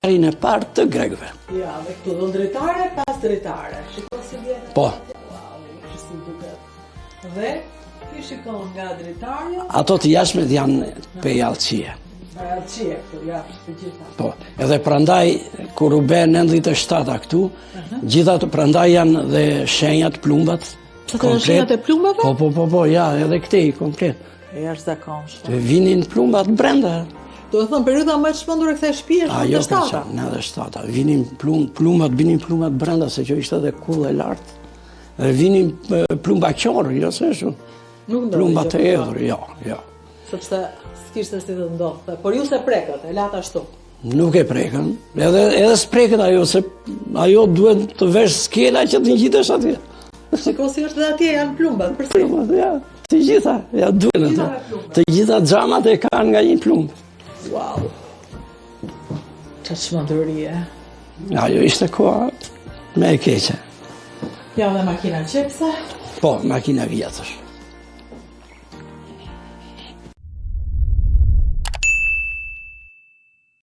Rinë e parë të grekëve. Ja, dhe këtu do drejtare, pas drejtare. Shikon si vjen. Po. Wow, si duket. Dhe ti shikon nga drejtarja. Ato të jashtmet janë pejallëqie. Qie këtu, jashtë të gjitha. Po. Edhe prandaj kur u bë 97 këtu, gjitha të prandaj janë dhe shenjat, plumbat. Të shenjat e plumbave? Po, ja, edhe këtej komplet. E jashtëzakonshme. Të vinin plumbat brenda. Do të thonë periudha më e çmendur e kësaj shtëpie është 97-a. Në 97-a. Vinin plumbat brenda, se që ishte edhe kull e lartë. Dhe vinin plumba qorë, jo se shumë. Plumba të edhur, jo. Sepse s'kishte si të ndodhte. Por ju se prekët, e lata ashtu. Nuk e prekën. Edhe s'preket ajo, se ajo duhet të vesh skela që të ngjitesh atje. Shiko si është dhe atje janë plumbat, përsi? Plumbat, ja. Të gjitha, ja duhen ato. Të gjitha xhamat e kanë nga një plumb. Wow. Qa çmendurie. Ajo ishte koha me e keqe. Ja dhe makina qepse. Po, makina vjetër.